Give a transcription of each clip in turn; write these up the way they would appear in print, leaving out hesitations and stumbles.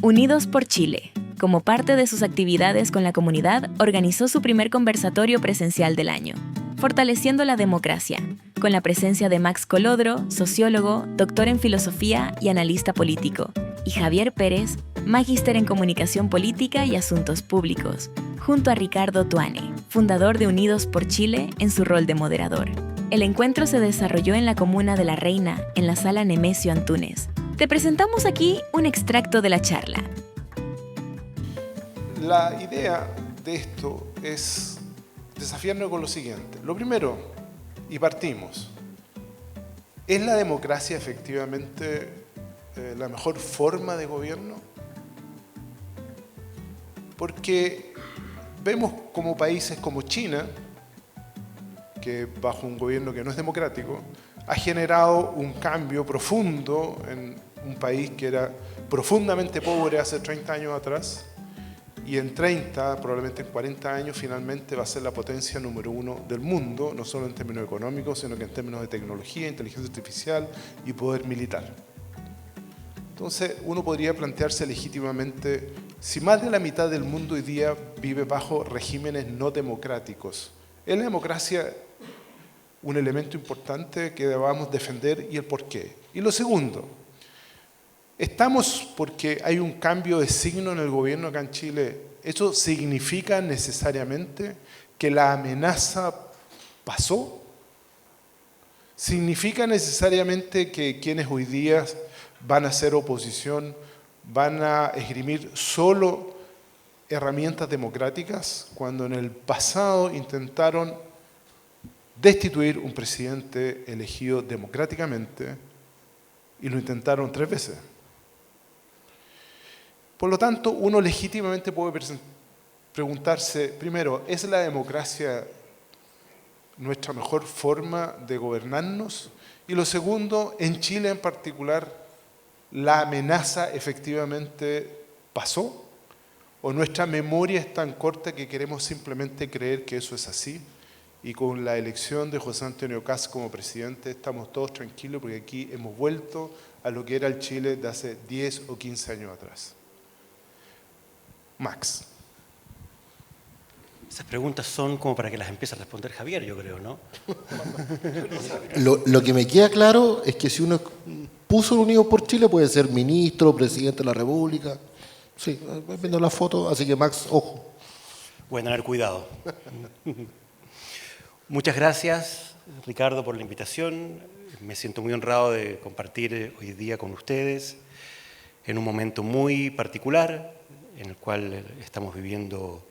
Unidos por Chile, como parte de sus actividades con la comunidad, organizó su primer conversatorio presencial del año, fortaleciendo la democracia, con la presencia de Max Colodro, sociólogo, doctor en filosofía y analista político, y Javier Pérez, magíster en comunicación política y asuntos públicos, junto a Ricardo Tuane, fundador de Unidos por Chile, en su rol de moderador. El encuentro se desarrolló en la comuna de La Reina, en la sala Nemesio Antúnez. Te presentamos aquí un extracto de la charla. La idea de esto es desafiarnos con lo siguiente. Lo primero, y partimos, ¿es la democracia efectivamente la mejor forma de gobierno? Porque vemos como países como China, que bajo un gobierno que no es democrático, ha generado un cambio profundo en un país que era profundamente pobre hace 30 años atrás, y en 30, probablemente en 40 años, finalmente va a ser la potencia número 1 del mundo, no solo en términos económicos, sino que en términos de tecnología, inteligencia artificial y poder militar. Entonces, uno podría plantearse legítimamente, si más de la mitad del mundo hoy día vive bajo regímenes no democráticos, ¿es la democracia un elemento importante que debamos defender y el por qué? Y lo segundo, ¿estamos porque hay un cambio de signo en el gobierno acá en Chile? ¿Eso significa necesariamente que la amenaza pasó? ¿Significa necesariamente que quienes hoy día van a hacer oposición van a esgrimir solo herramientas democráticas cuando en el pasado intentaron destituir un presidente elegido democráticamente y lo intentaron 3 veces? Por lo tanto, uno legítimamente puede preguntarse, primero, ¿es la democracia nuestra mejor forma de gobernarnos? Y lo segundo, en Chile en particular, ¿la amenaza efectivamente pasó? ¿O nuestra memoria es tan corta que queremos simplemente creer que eso es así? Y con la elección de José Antonio Kast como presidente estamos todos tranquilos porque aquí hemos vuelto a lo que era el Chile de hace 10 o 15 años atrás. Max. Esas preguntas son como para que las empiece a responder Javier, yo creo, ¿no? Lo que me queda claro es que si uno puso el Unidos por Chile puede ser ministro, presidente de la República. Sí, viendo la foto, así que Max, ojo. Voy a tener cuidado. Muchas gracias, Ricardo, por la invitación. Me siento muy honrado de compartir hoy día con ustedes en un momento muy particular en el cual estamos viviendo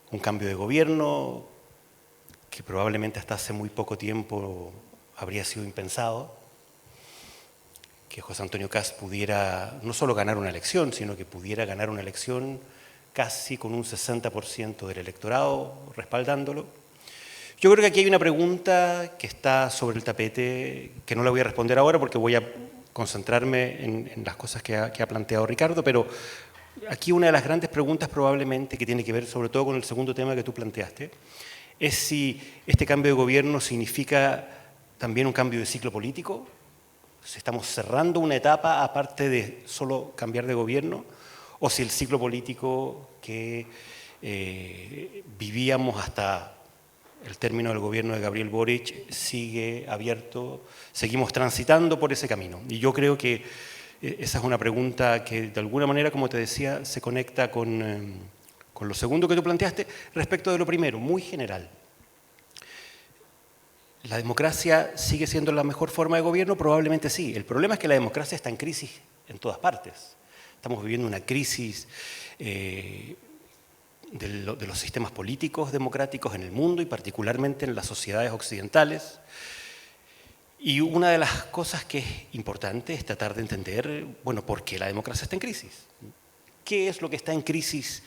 un cambio de gobierno que probablemente hasta hace muy poco tiempo habría sido impensado, que José Antonio Kast pudiera no solo ganar una elección, sino que pudiera ganar una elección casi con un 60% del electorado respaldándolo. Yo creo que aquí hay una pregunta que está sobre el tapete, que no la voy a responder ahora porque voy a concentrarme en las cosas que ha planteado Ricardo, pero aquí una de las grandes preguntas probablemente que tiene que ver sobre todo con el segundo tema que tú planteaste, es si este cambio de gobierno significa también un cambio de ciclo político, si estamos cerrando una etapa aparte de solo cambiar de gobierno, o si el ciclo político que vivíamos hasta el término del gobierno de Gabriel Boric sigue abierto, seguimos transitando por ese camino. Y yo creo que esa es una pregunta que de alguna manera, como te decía, se conecta con lo segundo que tú planteaste respecto de lo primero, muy general. ¿La democracia sigue siendo la mejor forma de gobierno? Probablemente sí. El problema es que la democracia está en crisis en todas partes. Estamos viviendo una crisis de los sistemas políticos democráticos en el mundo y particularmente en las sociedades occidentales. Y una de las cosas que es importante es tratar de entender, bueno, por qué la democracia está en crisis. ¿Qué es lo que está en crisis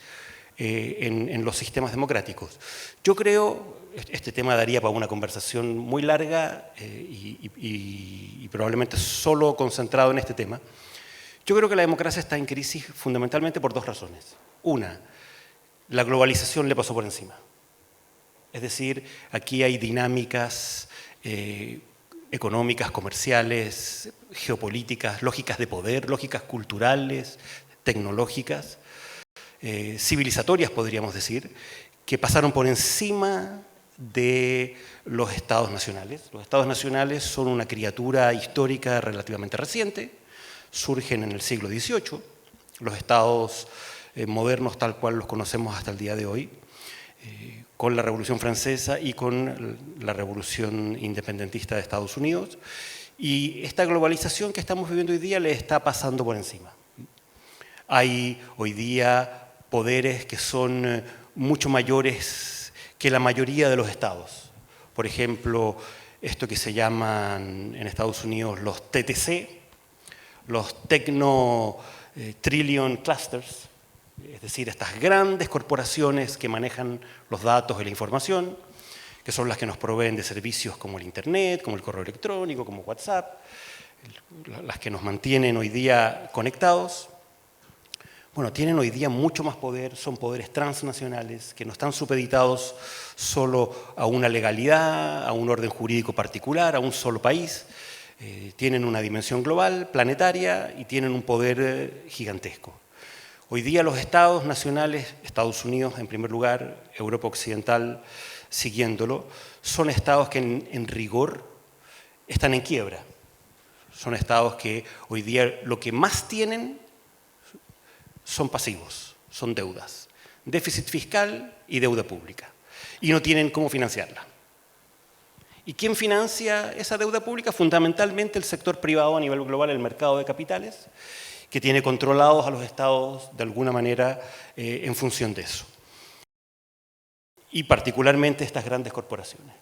en los sistemas democráticos? Yo creo, este tema daría para una conversación muy larga y probablemente solo concentrado en este tema. Yo creo que la democracia está en crisis fundamentalmente por 2 razones. Una, la globalización le pasó por encima. Es decir, aquí hay dinámicas económicas, comerciales, geopolíticas, lógicas de poder, lógicas culturales, tecnológicas, civilizatorias podríamos decir, que pasaron por encima de los estados nacionales. Los estados nacionales son una criatura histórica relativamente reciente, surgen en el siglo XVIII, los estados modernos tal cual los conocemos hasta el día de hoy, con la Revolución Francesa y con la Revolución Independentista de Estados Unidos, y esta globalización que estamos viviendo hoy día le está pasando por encima. Hay hoy día poderes que son mucho mayores que la mayoría de los estados. Por ejemplo, esto que se llaman en Estados Unidos los TTC, los Techno Trillion Clusters, es decir, estas grandes corporaciones que manejan los datos y la información, que son las que nos proveen de servicios como el Internet, como el correo electrónico, como WhatsApp, las que nos mantienen hoy día conectados. Bueno, tienen hoy día mucho más poder, son poderes transnacionales que no están supeditados solo a una legalidad, a un orden jurídico particular, a un solo país. Tienen una dimensión global, planetaria, y tienen un poder gigantesco. Hoy día los estados nacionales, Estados Unidos en primer lugar, Europa Occidental siguiéndolo, son estados que en rigor están en quiebra. Son estados que hoy día lo que más tienen son pasivos, son deudas, déficit fiscal y deuda pública, y no tienen cómo financiarla. ¿Y quién financia esa deuda pública? Fundamentalmente el sector privado a nivel global, el mercado de capitales, que tiene controlados a los estados de alguna manera en función de eso. Y particularmente estas grandes corporaciones.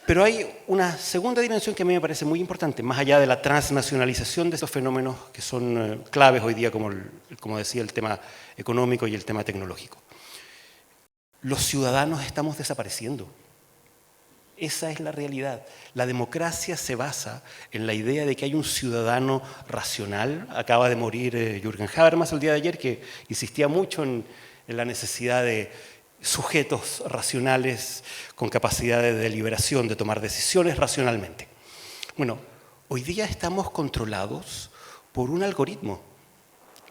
Pero hay una segunda dimensión que a mí me parece muy importante, más allá de la transnacionalización de esos fenómenos que son claves hoy día, como decía, el tema económico y el tema tecnológico. Los ciudadanos estamos desapareciendo. Esa es la realidad. La democracia se basa en la idea de que hay un ciudadano racional. Acaba de morir Jürgen Habermas el día de ayer, que insistía mucho en la necesidad de sujetos racionales con capacidad de deliberación, de tomar decisiones racionalmente. Bueno, hoy día estamos controlados por un algoritmo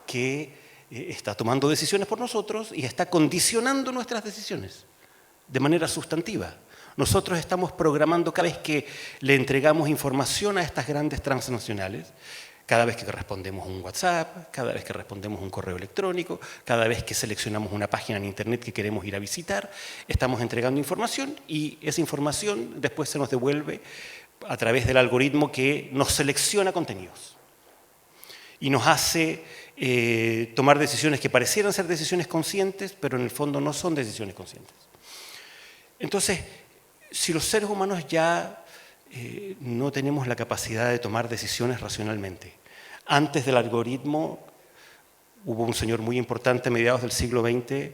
que está tomando decisiones por nosotros y está condicionando nuestras decisiones de manera sustantiva. Nosotros estamos programando cada vez que le entregamos información a estas grandes transnacionales, cada vez que respondemos un WhatsApp, cada vez que respondemos un correo electrónico, cada vez que seleccionamos una página en Internet que queremos ir a visitar, estamos entregando información y esa información después se nos devuelve a través del algoritmo que nos selecciona contenidos y nos hace tomar decisiones que parecieran ser decisiones conscientes, pero en el fondo no son decisiones conscientes. Entonces, si los seres humanos ya no tenemos la capacidad de tomar decisiones racionalmente. Antes del algoritmo hubo un señor muy importante a mediados del siglo XX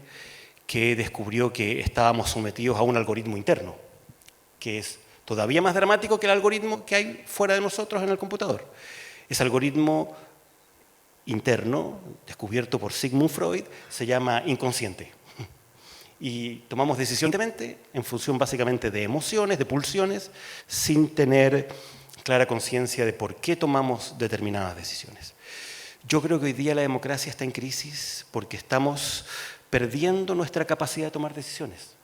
que descubrió que estábamos sometidos a un algoritmo interno, que es todavía más dramático que el algoritmo que hay fuera de nosotros en el computador. Ese algoritmo interno, descubierto por Sigmund Freud, se llama inconsciente. Y tomamos decisiones en función básicamente de emociones, de pulsiones, sin tener clara conciencia de por qué tomamos determinadas decisiones. Yo creo que hoy día la democracia está en crisis porque estamos perdiendo nuestra capacidad de tomar decisiones.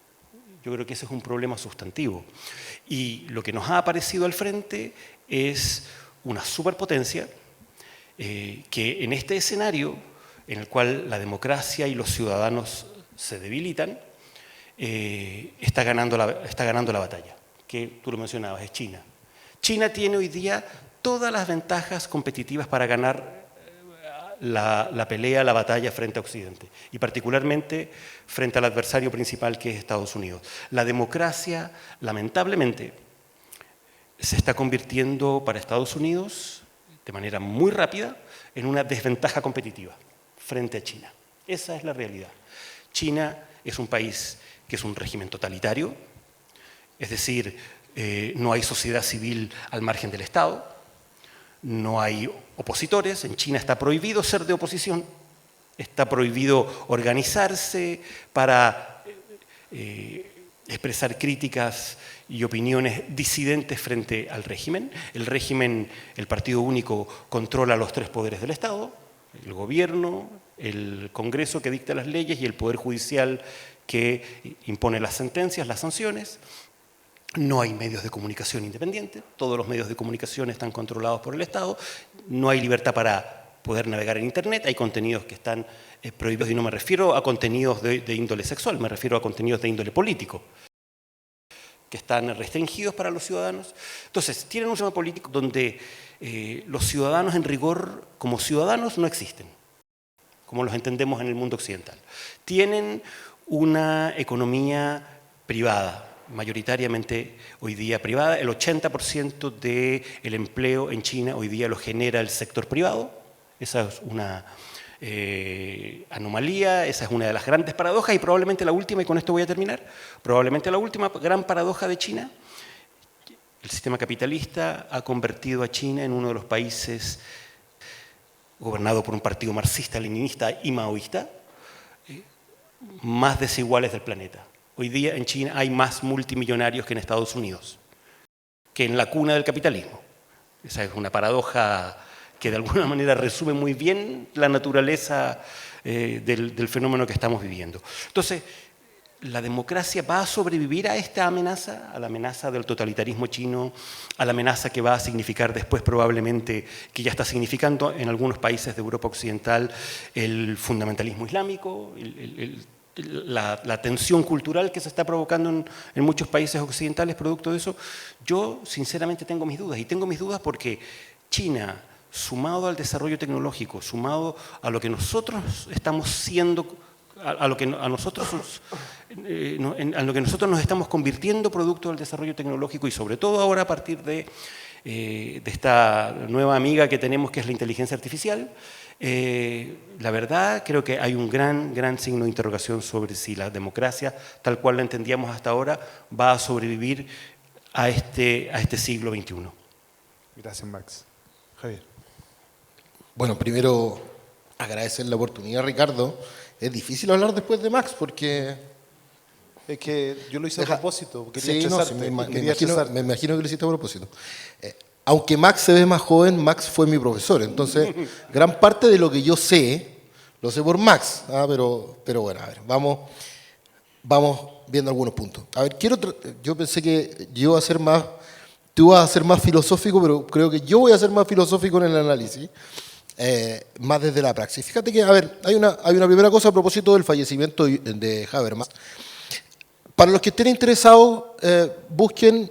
Yo creo que ese es un problema sustantivo. Y lo que nos ha aparecido al frente es una superpotencia que en este escenario, en el cual la democracia y los ciudadanos se debilitan, está ganando la batalla, que tú lo mencionabas, es China. China tiene hoy día todas las ventajas competitivas para ganar la pelea, la batalla frente a Occidente, y particularmente frente al adversario principal que es Estados Unidos. La democracia, lamentablemente, se está convirtiendo para Estados Unidos de manera muy rápida en una desventaja competitiva frente a China. Esa es la realidad. China es un país que es un régimen totalitario, es decir, no hay sociedad civil al margen del Estado, no hay opositores, en China está prohibido ser de oposición, está prohibido organizarse para expresar críticas y opiniones disidentes frente al régimen. El régimen, el partido único, controla los tres poderes del Estado, el gobierno, el Congreso que dicta las leyes y el Poder Judicial que impone las sentencias, las sanciones. No hay medios de comunicación independientes, todos los medios de comunicación están controlados por el Estado, no hay libertad para poder navegar en Internet, hay contenidos que están prohibidos, y no me refiero a contenidos de índole sexual, me refiero a contenidos de índole político, que están restringidos para los ciudadanos. Entonces, tienen un sistema político donde los ciudadanos en rigor, como ciudadanos, no existen, como los entendemos en el mundo occidental. Tienen una economía privada, mayoritariamente hoy día privada. El 80% del empleo en China hoy día lo genera el sector privado. Esa es una anomalía, esa es una de las grandes paradojas, y probablemente la última, y con esto voy a terminar, probablemente la última gran paradoja de China. El sistema capitalista ha convertido a China en uno de los países gobernado por un partido marxista, leninista y maoísta, más desiguales del planeta. Hoy día en China hay más multimillonarios que en Estados Unidos, que en la cuna del capitalismo. Esa es una paradoja que de alguna manera resume muy bien la naturaleza del fenómeno que estamos viviendo. Entonces, ¿la democracia va a sobrevivir a esta amenaza, a la amenaza del totalitarismo chino, a la amenaza que va a significar después probablemente, que ya está significando en algunos países de Europa Occidental, el fundamentalismo islámico, la tensión cultural que se está provocando en muchos países occidentales producto de eso? Yo sinceramente tengo mis dudas, y tengo mis dudas porque China, sumado al desarrollo tecnológico, sumado a lo que nosotros estamos siendo, a lo que nosotros nos estamos convirtiendo producto del desarrollo tecnológico, y sobre todo ahora a partir de esta nueva amiga que tenemos, que es la inteligencia artificial, la verdad creo que hay un gran signo de interrogación sobre si la democracia, tal cual la entendíamos hasta ahora, va a sobrevivir a este siglo XXI. Gracias, Max. Javier. Bueno, primero agradecer la oportunidad, Ricardo. Es difícil hablar después de Max porque... Es que yo lo hice a propósito, quería Sí, no, estresarte, me imagino que lo hiciste a propósito. Aunque Max se ve más joven, Max fue mi profesor, entonces gran parte de lo que yo sé, lo sé por Max, pero bueno, a ver, vamos viendo algunos puntos. A ver, yo pensé que tú ibas a ser más filosófico, pero creo que yo voy a ser más filosófico en el análisis, más desde la praxis. Fíjate que, a ver, hay una primera cosa a propósito del fallecimiento de Habermas. Para los que estén interesados, busquen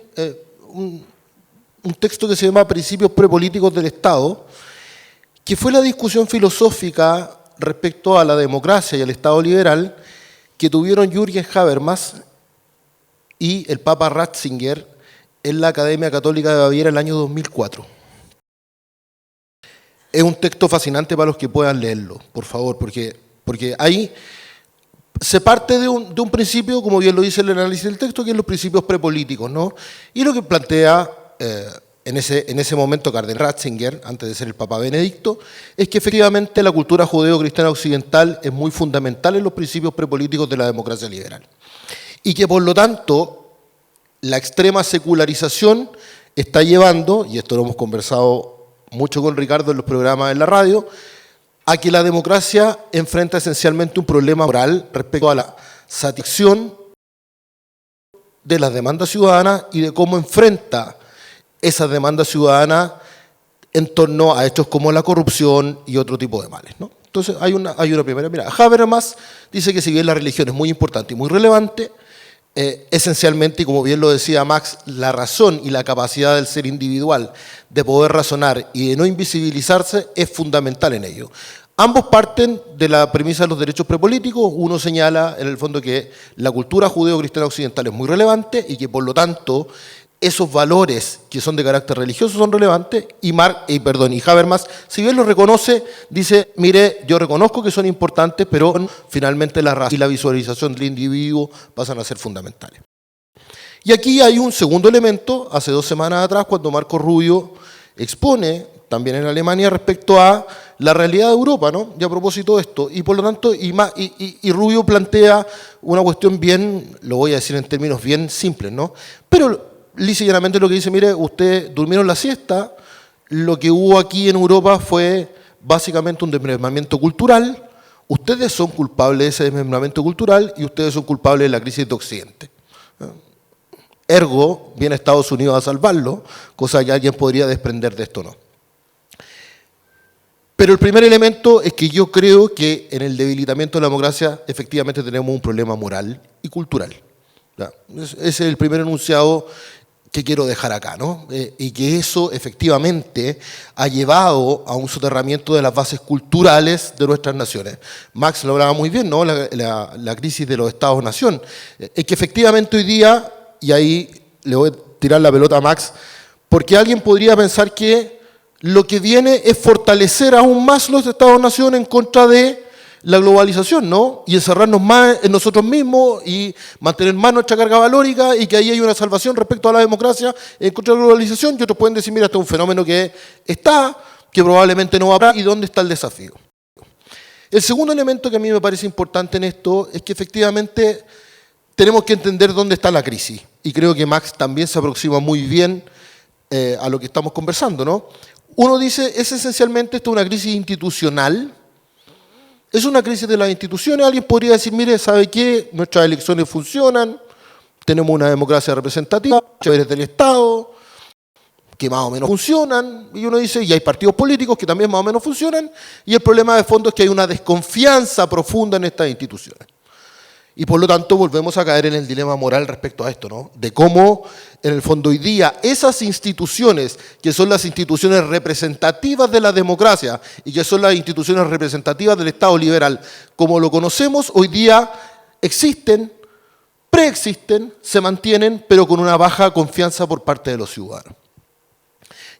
un texto que se llama Principios prepolíticos del Estado, que fue la discusión filosófica respecto a la democracia y al Estado liberal que tuvieron Jürgen Habermas y el Papa Ratzinger en la Academia Católica de Baviera en el año 2004. Es un texto fascinante para los que puedan leerlo, por favor, porque ahí se parte de un principio, como bien lo dice el análisis del texto, que es los principios prepolíticos, ¿no? Y lo que plantea en ese momento Cardenal Ratzinger, antes de ser el Papa Benedicto, es que efectivamente la cultura judeo-cristiana occidental es muy fundamental en los principios prepolíticos de la democracia liberal. Y que por lo tanto la extrema secularización está llevando, y esto lo hemos conversado mucho con Ricardo en los programas en la radio, a que la democracia enfrenta esencialmente un problema moral respecto a la satisfacción de las demandas ciudadanas y de cómo enfrenta esas demandas ciudadanas en torno a hechos como la corrupción y otro tipo de males, ¿no? Entonces hay una primera mirada. Habermas dice que si bien la religión es muy importante y muy relevante, esencialmente, y como bien lo decía Max, la razón y la capacidad del ser individual de poder razonar y de no invisibilizarse es fundamental en ello. Ambos parten de la premisa de los derechos prepolíticos. Uno señala en el fondo que la cultura judeo-cristiana occidental es muy relevante y que por lo tanto esos valores que son de carácter religioso son relevantes, y Habermas, si bien lo reconoce, dice, mire, yo reconozco que son importantes, pero finalmente la raza y la visualización del individuo pasan a ser fundamentales. Y aquí hay un segundo elemento, hace 2 semanas atrás, cuando Marco Rubio expone, también en Alemania, respecto a la realidad de Europa, ¿no? Y a propósito de esto, y por lo tanto, y Rubio plantea una cuestión bien, lo voy a decir en términos bien simples, ¿no? Pero lisa y llanamente lo que dice, mire, ustedes durmieron la siesta, lo que hubo aquí en Europa fue básicamente un desmembramiento cultural. Ustedes son culpables de ese desmembramiento cultural y ustedes son culpables de la crisis de Occidente. Ergo, viene Estados Unidos a salvarlo, cosa que alguien podría desprender de esto, ¿no? Pero el primer elemento es que yo creo que en el debilitamiento de la democracia efectivamente tenemos un problema moral y cultural. Ese es el primer enunciado que quiero dejar acá, ¿no? Y que eso efectivamente ha llevado a un soterramiento de las bases culturales de nuestras naciones. Marx lo hablaba muy bien, ¿no? La crisis de los Estados-nación. Es que efectivamente hoy día, y ahí le voy a tirar la pelota a Marx, porque alguien podría pensar que lo que viene es fortalecer aún más los Estados-nación en contra de la globalización, ¿no? Y encerrarnos más en nosotros mismos y mantener más nuestra carga valórica y que ahí hay una salvación respecto a la democracia en contra de la globalización. Y otros pueden decir, mira, esto es un fenómeno que está, que probablemente no va a parar, y ¿dónde está el desafío? El segundo elemento que a mí me parece importante en esto es que efectivamente tenemos que entender dónde está la crisis. Y creo que Marx también se aproxima muy bien a lo que estamos conversando, ¿no? Uno dice, es esencialmente esto una crisis institucional. Es una crisis de las instituciones. Alguien podría decir, mire, ¿sabe qué? Nuestras elecciones funcionan, tenemos una democracia representativa, chéveres del Estado, que más o menos funcionan. Y uno dice, y hay partidos políticos que también más o menos funcionan. Y el problema de fondo es que hay una desconfianza profunda en estas instituciones. Y por lo tanto volvemos a caer en el dilema moral respecto a esto, ¿no? De cómo, en el fondo, hoy día esas instituciones, que son las instituciones representativas de la democracia y que son las instituciones representativas del Estado liberal, como lo conocemos, hoy día existen, preexisten, se mantienen, pero con una baja confianza por parte de los ciudadanos.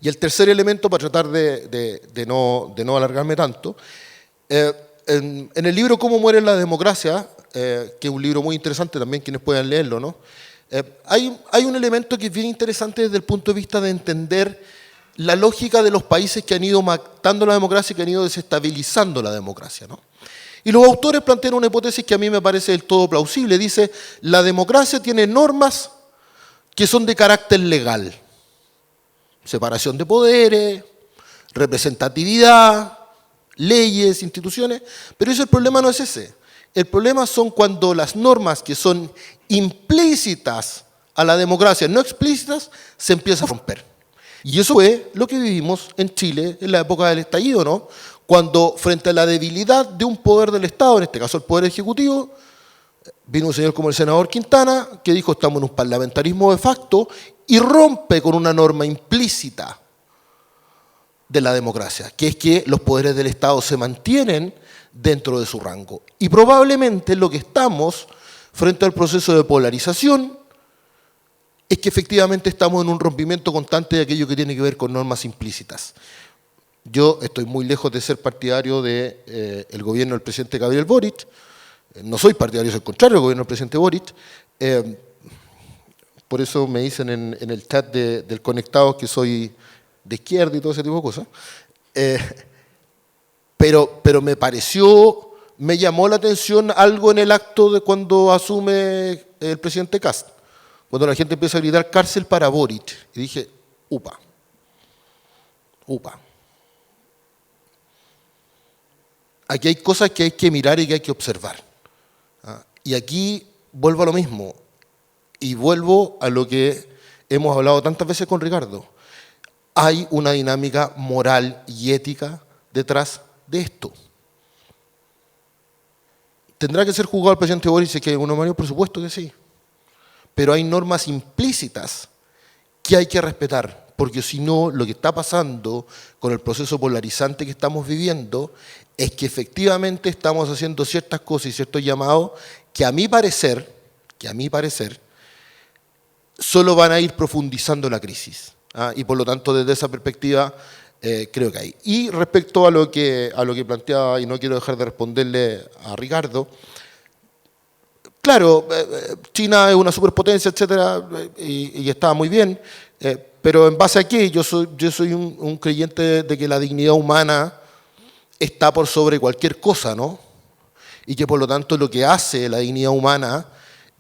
Y el tercer elemento, para tratar de no alargarme tanto, en el libro Cómo muere la democracia, que es un libro muy interesante también, quienes puedan leerlo, ¿no? Hay un elemento que es bien interesante desde el punto de vista de entender la lógica de los países que han ido matando la democracia y que han ido desestabilizando la democracia, ¿no? Y los autores plantean una hipótesis que a mí me parece del todo plausible. Dice, la democracia tiene normas que son de carácter legal. Separación de poderes, representatividad, leyes, instituciones, pero el problema no es ese. El problema son cuando las normas que son implícitas a la democracia, no explícitas, se empiezan a romper. Y eso fue lo que vivimos en Chile en la época del estallido, ¿no? Cuando frente a la debilidad de un poder del Estado, en este caso el Poder Ejecutivo, vino un señor como el senador Quintana, que dijo estamos en un parlamentarismo de facto, y rompe con una norma implícita de la democracia, que es que los poderes del Estado se mantienen dentro de su rango. Y probablemente lo que estamos frente al proceso de polarización es que efectivamente estamos en un rompimiento constante de aquello que tiene que ver con normas implícitas. Yo estoy muy lejos de ser partidario del gobierno del presidente Gabriel Boric, no soy partidario, soy contrario al gobierno del presidente Boric, por eso me dicen en el chat del Conectados que soy de izquierda y todo ese tipo de cosas. Pero me llamó la atención algo en el acto de cuando asume el presidente Kast, cuando la gente empieza a gritar cárcel para Boric. Y dije, upa. Aquí hay cosas que hay que mirar y que hay que observar. Y aquí vuelvo a lo mismo, y vuelvo a lo que hemos hablado tantas veces con Ricardo. Hay una dinámica moral y ética detrás de esto. ¿Tendrá que ser juzgado el presidente Boric si es que hay alguna manera? Por supuesto que sí. Pero hay normas implícitas que hay que respetar, porque si no, lo que está pasando con el proceso polarizante que estamos viviendo es que efectivamente estamos haciendo ciertas cosas y ciertos llamados que a mi parecer, solo van a ir profundizando la crisis. Y por lo tanto, desde esa perspectiva, creo que hay. Y respecto a lo que planteaba, y no quiero dejar de responderle a Ricardo, claro, China es una superpotencia, etcétera, y está muy bien, pero ¿en base a qué? Yo soy un creyente de que la dignidad humana está por sobre cualquier cosa, ¿no? Y que por lo tanto lo que hace la dignidad humana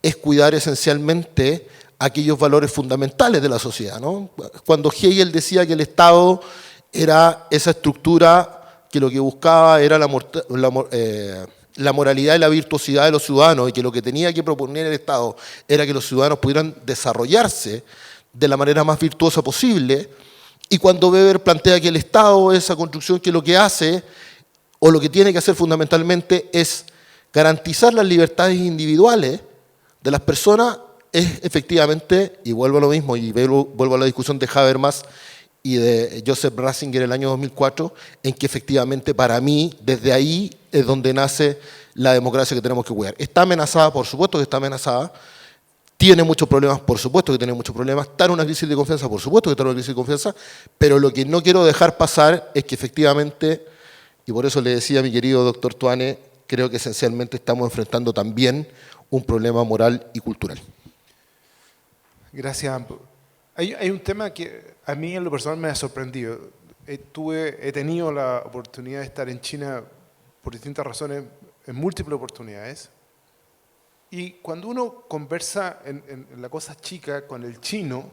es cuidar esencialmente aquellos valores fundamentales de la sociedad, ¿no? Cuando Hegel decía que el Estado era esa estructura que lo que buscaba era la moralidad y la virtuosidad de los ciudadanos, y que lo que tenía que proponer el Estado era que los ciudadanos pudieran desarrollarse de la manera más virtuosa posible. Y cuando Weber plantea que el Estado, esa construcción que lo que hace, o lo que tiene que hacer fundamentalmente, es garantizar las libertades individuales de las personas, es efectivamente, y vuelvo a lo mismo, y vuelvo a la discusión de Habermas y de Joseph Ratzinger en el año 2004, en que efectivamente para mí, desde ahí es donde nace la democracia que tenemos que cuidar. ¿Está amenazada? Por supuesto que está amenazada. ¿Tiene muchos problemas? Por supuesto que tiene muchos problemas. ¿Está en una crisis de confianza? Por supuesto que está en una crisis de confianza. Pero lo que no quiero dejar pasar es que efectivamente, y por eso le decía a mi querido doctor Toane, creo que esencialmente estamos enfrentando también un problema moral y cultural. Gracias. Hay un tema que a mí en lo personal me ha sorprendido. He tenido la oportunidad de estar en China por distintas razones, en múltiples oportunidades. Y cuando uno conversa en la cosa chica con el chino,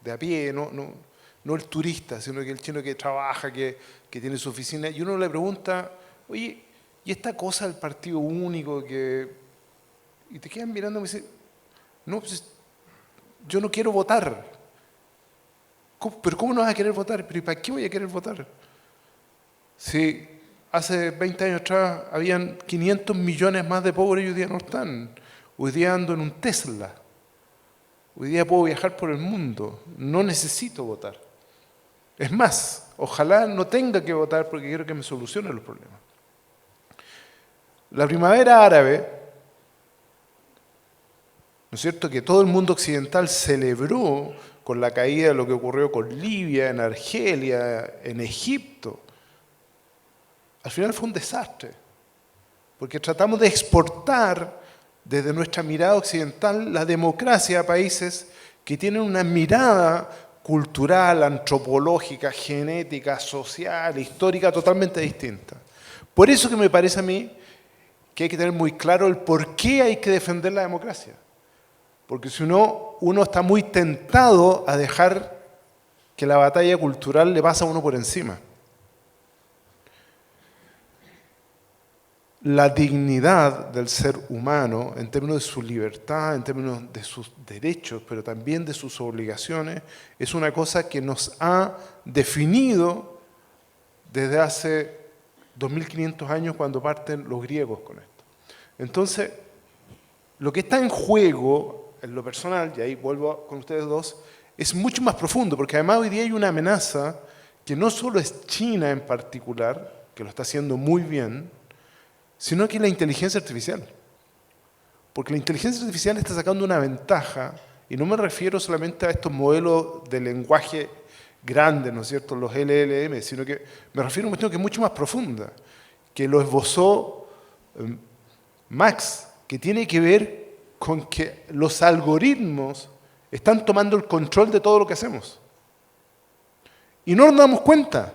de a pie, no el turista, sino que el chino que trabaja, que tiene su oficina, y uno le pregunta, oye, ¿y esta cosa del partido único? Y te quedan mirando y me dicen, no, pues yo no quiero votar. ¿Pero cómo no vas a querer votar? ¿Pero para qué voy a querer votar? Si hace 20 años atrás habían 500 millones más de pobres y hoy día no están. Hoy día ando en un Tesla. Hoy día puedo viajar por el mundo. No necesito votar. Es más, ojalá no tenga que votar porque quiero que me solucionen los problemas. La primavera árabe, ¿no es cierto?, que todo el mundo occidental celebró con la caída de lo que ocurrió con Libia, en Argelia, en Egipto, al final fue un desastre, porque tratamos de exportar desde nuestra mirada occidental la democracia a países que tienen una mirada cultural, antropológica, genética, social, histórica totalmente distinta. Por eso que me parece a mí que hay que tener muy claro el por qué hay que defender la democracia. Porque si no, uno está muy tentado a dejar que la batalla cultural le pase a uno por encima. La dignidad del ser humano, en términos de su libertad, en términos de sus derechos, pero también de sus obligaciones, es una cosa que nos ha definido desde hace 2500 años cuando parten los griegos con esto. Entonces, lo que está en juego, en lo personal, y ahí vuelvo con ustedes dos, es mucho más profundo, porque además hoy día hay una amenaza que no solo es China en particular, que lo está haciendo muy bien, sino que es la inteligencia artificial. Porque la inteligencia artificial está sacando una ventaja, y no me refiero solamente a estos modelos de lenguaje grandes, ¿no es cierto?, los LLM, sino que me refiero a una cuestión que es mucho más profunda, que lo esbozó Max, que tiene que ver con que los algoritmos están tomando el control de todo lo que hacemos. Y no nos damos cuenta.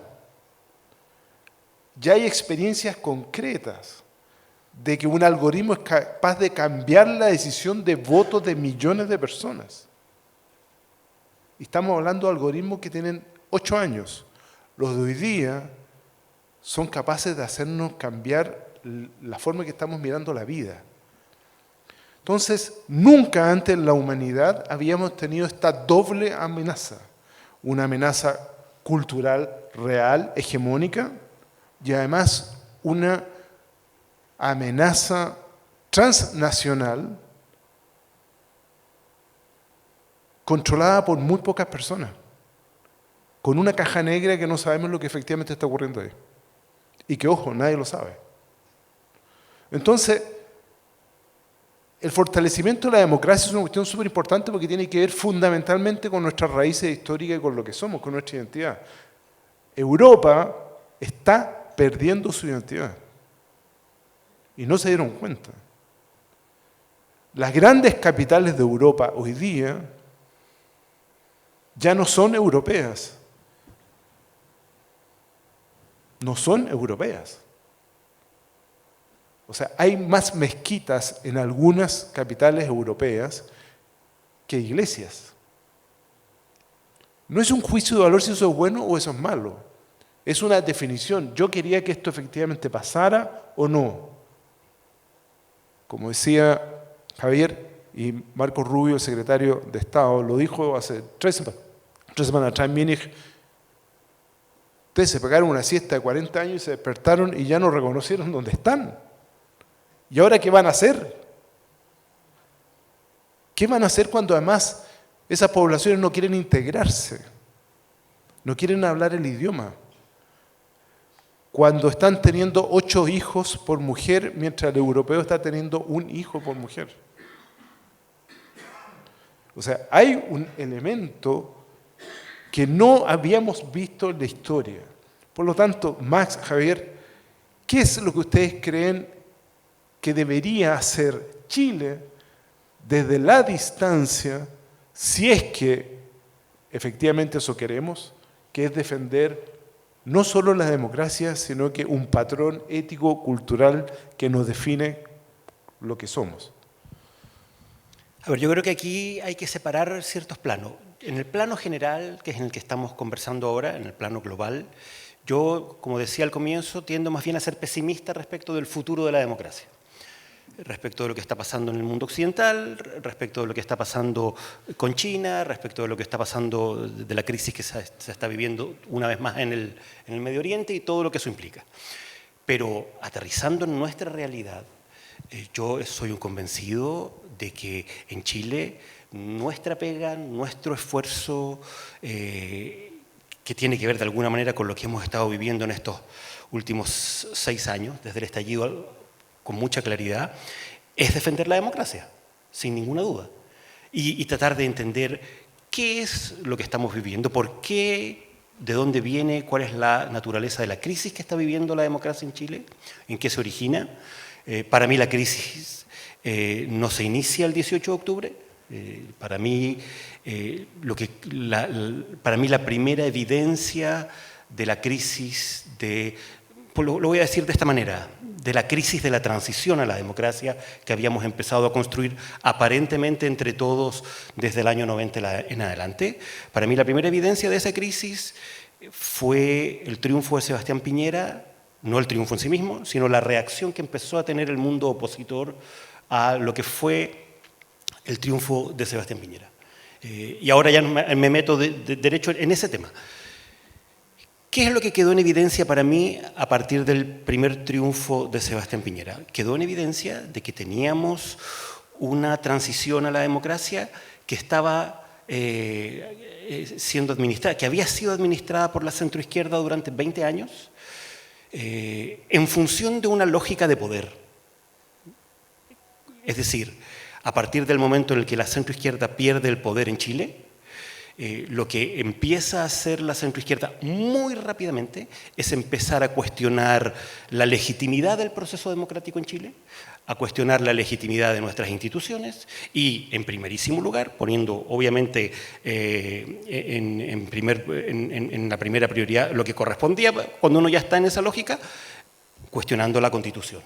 Ya hay experiencias concretas de que un algoritmo es capaz de cambiar la decisión de voto de millones de personas. Y estamos hablando de algoritmos que tienen 8 años. Los de hoy día son capaces de hacernos cambiar la forma en que estamos mirando la vida. Entonces, nunca antes en la humanidad habíamos tenido esta doble amenaza. Una amenaza cultural real, hegemónica, y además una amenaza transnacional controlada por muy pocas personas, con una caja negra que no sabemos lo que efectivamente está ocurriendo ahí. Y que, ojo, nadie lo sabe. Entonces, el fortalecimiento de la democracia es una cuestión súper importante porque tiene que ver fundamentalmente con nuestras raíces históricas y con lo que somos, con nuestra identidad. Europa está perdiendo su identidad y no se dieron cuenta. Las grandes capitales de Europa hoy día ya no son europeas. No son europeas. O sea, hay más mezquitas en algunas capitales europeas que iglesias. No es un juicio de valor si eso es bueno o eso es malo. Es una definición. Yo quería que esto efectivamente pasara o no. Como decía Javier y Marco Rubio, el secretario de Estado, lo dijo hace tres semanas atrás en Múnich. Ustedes se pegaron una siesta de 40 años y se despertaron y ya no reconocieron dónde están. ¿Y ahora qué van a hacer? ¿Qué van a hacer cuando además esas poblaciones no quieren integrarse? No quieren hablar el idioma. Cuando están teniendo 8 hijos por mujer, mientras el europeo está teniendo 1 hijo por mujer. O sea, hay un elemento que no habíamos visto en la historia. Por lo tanto, Max, Javier, ¿qué es lo que ustedes creen que debería hacer Chile desde la distancia, si es que efectivamente eso queremos, que es defender no solo la democracia, sino que un patrón ético, cultural que nos define lo que somos? A ver, yo creo que aquí hay que separar ciertos planos. En el plano general, que es en el que estamos conversando ahora, en el plano global, yo, como decía al comienzo, tiendo más bien a ser pesimista respecto del futuro de la democracia. Respecto de lo que está pasando en el mundo occidental, respecto de lo que está pasando con China, respecto de lo que está pasando de la crisis que se está viviendo una vez más en el Medio Oriente y todo lo que eso implica. Pero aterrizando en nuestra realidad, yo soy un convencido de que en Chile nuestra pega, nuestro esfuerzo, que tiene que ver de alguna manera con lo que hemos estado viviendo en estos últimos 6 años, desde el estallido con mucha claridad, es defender la democracia, sin ninguna duda. Y tratar de entender qué es lo que estamos viviendo, por qué, de dónde viene, cuál es la naturaleza de la crisis que está viviendo la democracia en Chile, en qué se origina. Para mí la crisis no se inicia el 18 de octubre. Para mí la primera evidencia de la crisis lo voy a decir de esta manera, de la crisis de la transición a la democracia que habíamos empezado a construir aparentemente entre todos desde el año 90 en adelante. Para mí la primera evidencia de esa crisis fue el triunfo de Sebastián Piñera, no el triunfo en sí mismo, sino la reacción que empezó a tener el mundo opositor a lo que fue el triunfo de Sebastián Piñera. Y ahora ya me meto de derecho en ese tema. ¿Qué es lo que quedó en evidencia para mí a partir del primer triunfo de Sebastián Piñera? Quedó en evidencia de que teníamos una transición a la democracia que estaba siendo administrada, que había sido administrada por la centroizquierda durante 20 años, en función de una lógica de poder. Es decir, a partir del momento en el que la centroizquierda pierde el poder en Chile, lo que empieza a hacer la centroizquierda muy rápidamente es empezar a cuestionar la legitimidad del proceso democrático en Chile, a cuestionar la legitimidad de nuestras instituciones y, en primerísimo lugar, poniendo obviamente en la primera prioridad lo que correspondía cuando uno ya está en esa lógica, cuestionando la Constitución.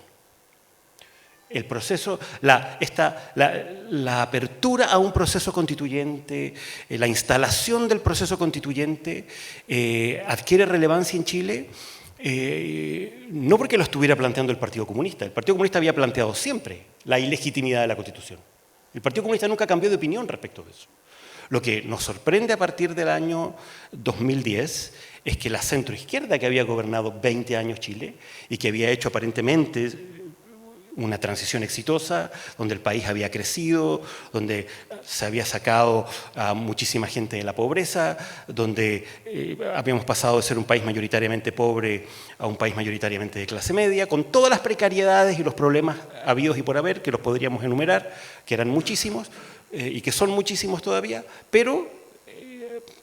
El proceso, la apertura a un proceso constituyente, la instalación del proceso constituyente adquiere relevancia en Chile, no porque lo estuviera planteando el Partido Comunista. El Partido Comunista había planteado siempre la ilegitimidad de la Constitución. El Partido Comunista nunca cambió de opinión respecto de eso. Lo que nos sorprende a partir del año 2010 es que la centroizquierda, que había gobernado 20 años Chile y que había hecho aparentemente una transición exitosa, donde el país había crecido, donde se había sacado a muchísima gente de la pobreza, donde habíamos pasado de ser un país mayoritariamente pobre a un país mayoritariamente de clase media, con todas las precariedades y los problemas habidos y por haber, que los podríamos enumerar, que eran muchísimos y que son muchísimos todavía, pero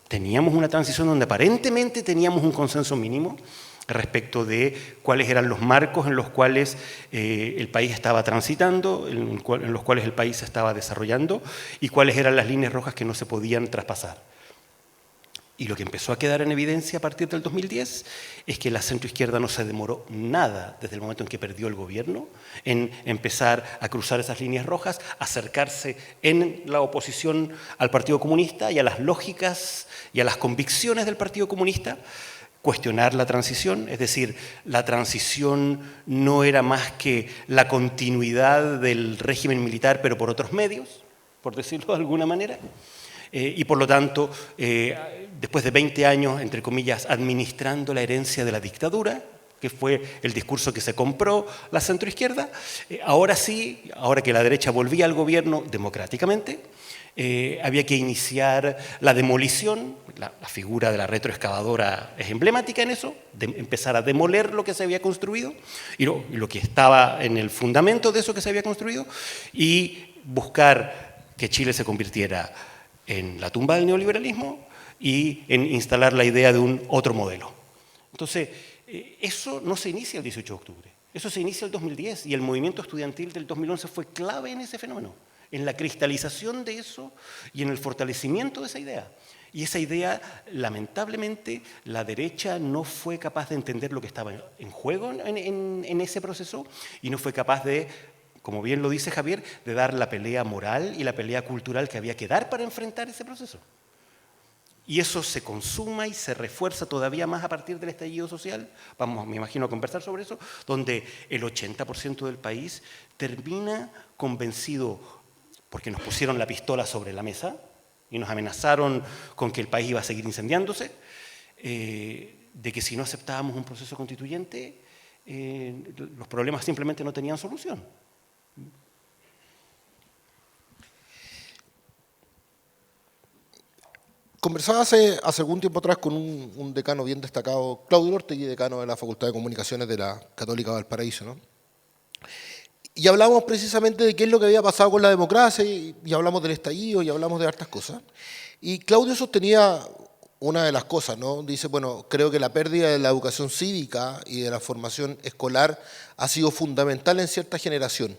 teníamos una transición donde aparentemente teníamos un consenso mínimo respecto de cuáles eran los marcos en los cuales el país estaba transitando, en los cuales el país se estaba desarrollando y cuáles eran las líneas rojas que no se podían traspasar. Y lo que empezó a quedar en evidencia a partir del 2010 es que la centroizquierda no se demoró nada desde el momento en que perdió el gobierno en empezar a cruzar esas líneas rojas, acercarse en la oposición al Partido Comunista y a las lógicas y a las convicciones del Partido Comunista, cuestionar la transición, es decir, la transición no era más que la continuidad del régimen militar, pero por otros medios, por decirlo de alguna manera. Y por lo tanto, después de 20 años, entre comillas, administrando la herencia de la dictadura, que fue el discurso que se compró la centroizquierda, ahora sí, ahora que la derecha volvía al gobierno democráticamente, había que iniciar la demolición. La figura de la retroexcavadora es emblemática en eso, de empezar a demoler lo que se había construido y lo que estaba en el fundamento de eso que se había construido, y buscar que Chile se convirtiera en la tumba del neoliberalismo y en instalar la idea de un otro modelo. Entonces, eso no se inicia el 18 de octubre, eso se inicia el 2010, y el movimiento estudiantil del 2011 fue clave en ese fenómeno, en la cristalización de eso y en el fortalecimiento de esa idea. Y esa idea, lamentablemente, la derecha no fue capaz de entender lo que estaba en juego en ese proceso, y no fue capaz de, como bien lo dice Javier, de dar la pelea moral y la pelea cultural que había que dar para enfrentar ese proceso. Y eso se consuma y se refuerza todavía más a partir del estallido social. Vamos, me imagino, a conversar sobre eso, donde el 80% del país termina convencido, porque nos pusieron la pistola sobre la mesa y nos amenazaron con que el país iba a seguir incendiándose, de que si no aceptábamos un proceso constituyente, los problemas simplemente no tenían solución. Conversaba hace algún tiempo atrás con un decano bien destacado, Claudio Ortegui, decano de la Facultad de Comunicaciones de la Católica de Valparaíso, ¿no? Y hablamos precisamente de qué es lo que había pasado con la democracia, y hablamos del estallido, y hablamos de hartas cosas. Y Claudio sostenía una de las cosas, ¿no? Dice, bueno, creo que la pérdida de la educación cívica y de la formación escolar ha sido fundamental en cierta generación.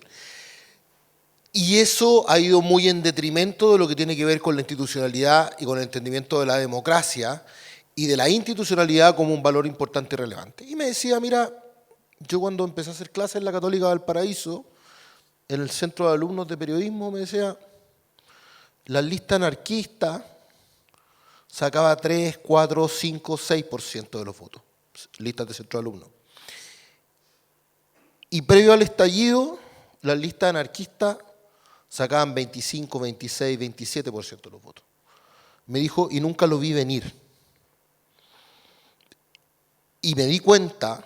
Y eso ha ido muy en detrimento de lo que tiene que ver con la institucionalidad y con el entendimiento de la democracia y de la institucionalidad como un valor importante y relevante. Y me decía, mira, yo cuando empecé a hacer clases en la Católica de Valparaíso, en el Centro de Alumnos de Periodismo, me decía, la lista anarquista sacaba 3, 4, 5, 6% de los votos, listas de Centro de Alumnos. Y previo al estallido, las listas anarquistas sacaban 25, 26, 27% de los votos. Me dijo, y nunca lo vi venir. Y me di cuenta,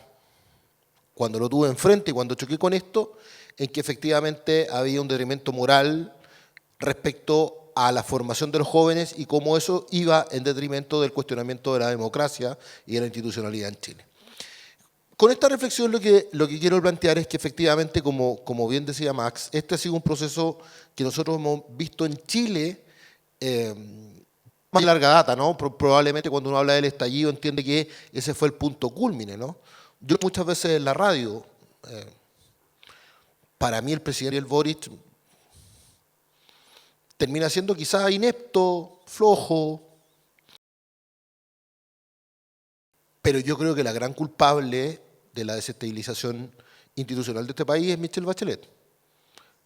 cuando lo tuve enfrente y cuando choqué con esto, en que efectivamente había un detrimento moral respecto a la formación de los jóvenes y cómo eso iba en detrimento del cuestionamiento de la democracia y de la institucionalidad en Chile. Con esta reflexión lo que quiero plantear es que efectivamente, como bien decía Max, este ha sido un proceso que nosotros hemos visto en Chile más larga data, ¿no? Probablemente cuando uno habla del estallido entiende que ese fue el punto cúlmine, ¿no? Yo muchas veces en la radio, para mí el presidente el Boric termina siendo quizás inepto, flojo, pero yo creo que la gran culpable de la desestabilización institucional de este país es Michelle Bachelet.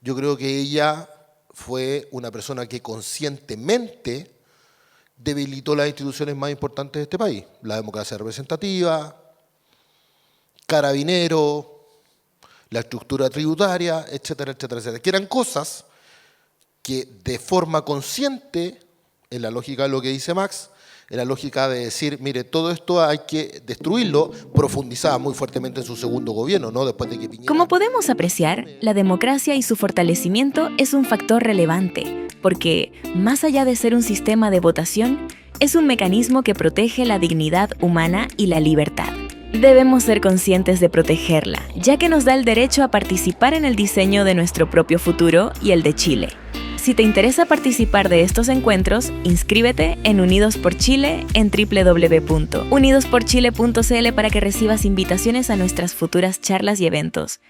Yo creo que ella fue una persona que conscientemente debilitó las instituciones más importantes de este país, la democracia representativa, Carabineros, la estructura tributaria, etcétera, etcétera, etcétera, que eran cosas que de forma consciente, en la lógica de lo que dice Max, en la lógica de decir, mire, todo esto hay que destruirlo, profundizaba muy fuertemente en su segundo gobierno, ¿no? Después de que Piñera... Como podemos apreciar, la democracia y su fortalecimiento es un factor relevante, porque, más allá de ser un sistema de votación, es un mecanismo que protege la dignidad humana y la libertad. Debemos ser conscientes de protegerla, ya que nos da el derecho a participar en el diseño de nuestro propio futuro y el de Chile. Si te interesa participar de estos encuentros, inscríbete en Unidos por Chile en www.unidosporchile.cl para que recibas invitaciones a nuestras futuras charlas y eventos.